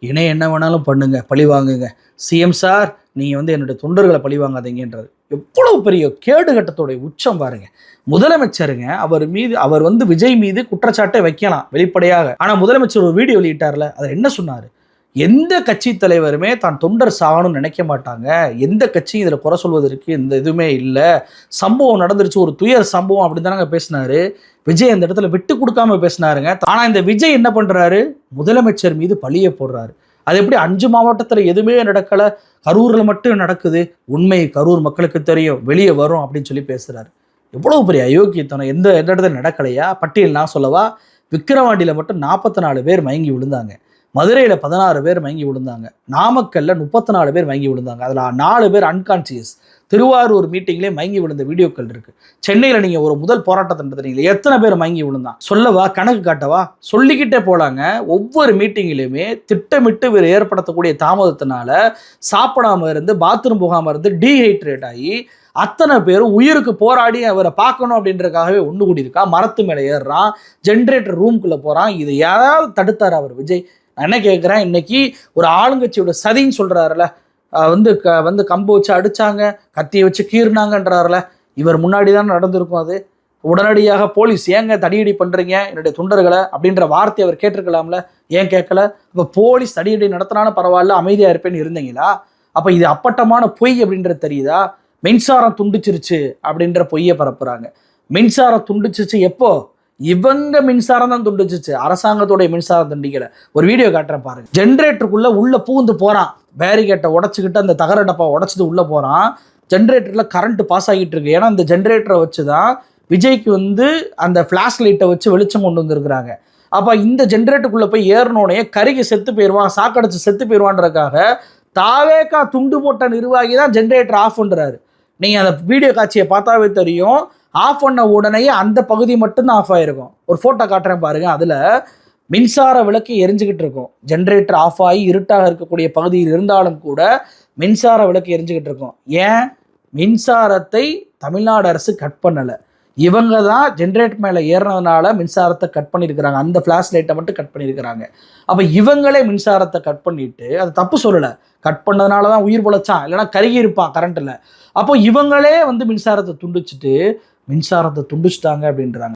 இணைய என்ன வேணாலும் பண்ணுங்க, பழி வாங்குங்க. சிஎம் சார் நீங்கள் வந்து என்னுடைய தொண்டர்களை பழி வாங்காதீங்கன்றார். எவ்வளவு பெரிய கேடுகட்டத்தோடைய உச்சம் பாருங்க. முதலமைச்சருங்க அவர் வந்து விஜய் மீது குற்றச்சாட்டை வைக்கலாம் வெளிப்படையாக. ஆனால் முதலமைச்சர் ஒரு வீடியோ வெளியிட்டார்ல, அதில் என்ன சொன்னார்? எந்த கட்சி தலைவருமே தான் தொண்டர் சாகணும்னு நினைக்க மாட்டாங்க. எந்த கட்சியும் இதில் குறை சொல்வதற்கு எந்த இதுவுமே இல்லை. சம்பவம் நடந்துருச்சு, ஒரு துயர் சம்பவம் அப்படி தானங்க பேசினாரு. விஜய் அந்த இடத்துல விட்டு கொடுக்காம பேசினாருங்க. ஆனால் இந்த விஜய் என்ன பண்ணுறாரு? முதலமைச்சர் மீது பழியை போடுறாரு. அது எப்படி 5 மாவட்டத்தில் எதுவுமே நடக்கலை, கரூரில் மட்டும் நடக்குது, உண்மை கரூர் மக்களுக்கு தெரியும், வெளியே வரும் அப்படின்னு சொல்லி பேசுகிறாரு. எவ்வளோ பெரிய அயோக்கியத்தனம்! எந்த இடத்துல நடக்கலையா? பட்டியல் நான் சொல்லவா? விக்கிரவாண்டியில் மட்டும் 44 பேர் மயங்கி விழுந்தாங்க, மதுரையில் 16 பேர் மயங்கி விழுந்தாங்க, நாமக்கல்ல 34 பேர் மயங்கி விழுந்தாங்க, அதில் 4 பேர் அன்கான்சியஸ். திருவாரூர் மீட்டிங்லேயே மயங்கி விழுந்த வீடியோக்கள் இருக்கு. சென்னையில் நீங்கள் ஒரு முதல் போராட்டத்தை நடத்துறீங்களே, எத்தனை பேர் மயங்கி விழுந்தான் சொல்லவா? கணக்கு காட்டவா? சொல்லிக்கிட்டே போலாங்க. ஒவ்வொரு மீட்டிங்லையுமே திட்டமிட்டு இவர் ஏற்படுத்தக்கூடிய தாமதத்தினால சாப்பிடாம இருந்து, பாத்ரூம் போகாமல் இருந்து, டீஹைட்ரேட் ஆகி அத்தனை பேரும் உயிருக்கு போராடி அவரை பார்க்கணும் அப்படின்றதுக்காகவே ஒன்று கூடியிருக்கா. மரத்து மேலே ஏறுறான், ஜென்ரேட்டர் ரூம்குள்ளே போகிறான். இது யாராவது தடுத்தார் அவர் விஜய்? நான் என்ன கேட்குறேன், இன்னைக்கு ஒரு ஆளுங்கட்சியோட சதின்னு சொல்கிறாருல, வந்து கம்பு வச்சு அடித்தாங்க, கத்தியை வச்சு கீறினாங்கன்றாருல, இவர் முன்னாடி தான் நடந்திருக்கும். அது உடனடியாக போலீஸ் ஏங்க தடியடி பண்ணுறீங்க என்னுடைய தொண்டர்களை அப்படின்ற வார்த்தையை அவர் கேட்டிருக்கலாம்ல, ஏன் கேட்கல? இப்போ போலீஸ் தடியடி நடத்தினாலும் பரவாயில்ல, அமைதியாக இருப்பேன்னு இருந்தீங்களா? அப்போ இது அப்பட்டமான பொய் அப்படின்றது தெரியுதா? மின்சாரம் துண்டிச்சிருச்சு அப்படின்ற பொய்யை பரப்புறாங்க. மின்சாரம் துண்டிச்சிச்சு எப்போ? இவங்க மின்சாரம் தான் துண்டிச்சிச்சு, அரசாங்கத்தோடைய மின்சாரம் துண்டிக்கல. ஒரு வீடியோ காட்டுறேன் பாருங்க. ஜென்ரேட்டருக்குள்ள உள்ள பூந்து போறான், பேரிகேட்டை உடச்சிக்கிட்டு அந்த தகர டப்பா உடச்சிட்டு உள்ள போறான். ஜென்ரேட்டர்ல கரண்ட் பாஸ் ஆகிட்டு இருக்கு. ஏன்னா அந்த ஜென்ரேட்டரை வச்சு தான் விஜய்க்கு வந்து அந்த ஃபிளாஷ் லைட்டை வச்சு வெளிச்சம் கொண்டு வந்திருக்கிறாங்க. அப்போ இந்த ஜென்ரேட்டருக்குள்ள போய் ஏறினோடனே கருகி செத்து போயிடுவான், சாக்கடைச்சு செத்து போயிடுவான்றதுக்காக தாவேக்கா துண்டு போட்ட நிர்வாகி தான் ஜென்ரேட்டர் ஆஃப் பண்ணுறாரு. நீங்கள் அந்த வீடியோ காட்சியை பார்த்தாவே தெரியும். ஆஃப் பண்ண உடனே அந்த பகுதி மட்டும்தான் ஆஃப் ஆகிருக்கும். ஒரு ஃபோட்டோ காட்டுறேன் பாருங்க. அதில் மின்சார விளக்கு எரிஞ்சுக்கிட்டு இருக்கும். ஜென்ரேட்டர் ஆஃப் ஆகி இருட்டாக இருக்கக்கூடிய பகுதியில் இருந்தாலும் கூட மின்சார விளக்கு எரிஞ்சுக்கிட்டு இருக்கும். ஏன்? மின்சாரத்தை தமிழ்நாடு அரசு கட் பண்ணலை. இவங்க தான் ஜென்ரேட்டர் மேலே ஏறினதுனால மின்சாரத்தை கட் பண்ணியிருக்கிறாங்க. அந்த ஃப்ளாஷ் லைட்டை மட்டும் கட் பண்ணியிருக்கிறாங்க. அப்போ இவங்களே மின்சாரத்தை கட் பண்ணிட்டு, அது தப்பு சொல்லலை, கட் பண்ணதுனால தான் உயிர் பொழைச்சான், இல்லைனா கருகி இருப்பான் கரண்ட்டில். அப்போ இவங்களே வந்து மின்சாரத்தை துண்டிச்சிட்டாங்க அப்படின்றாங்க.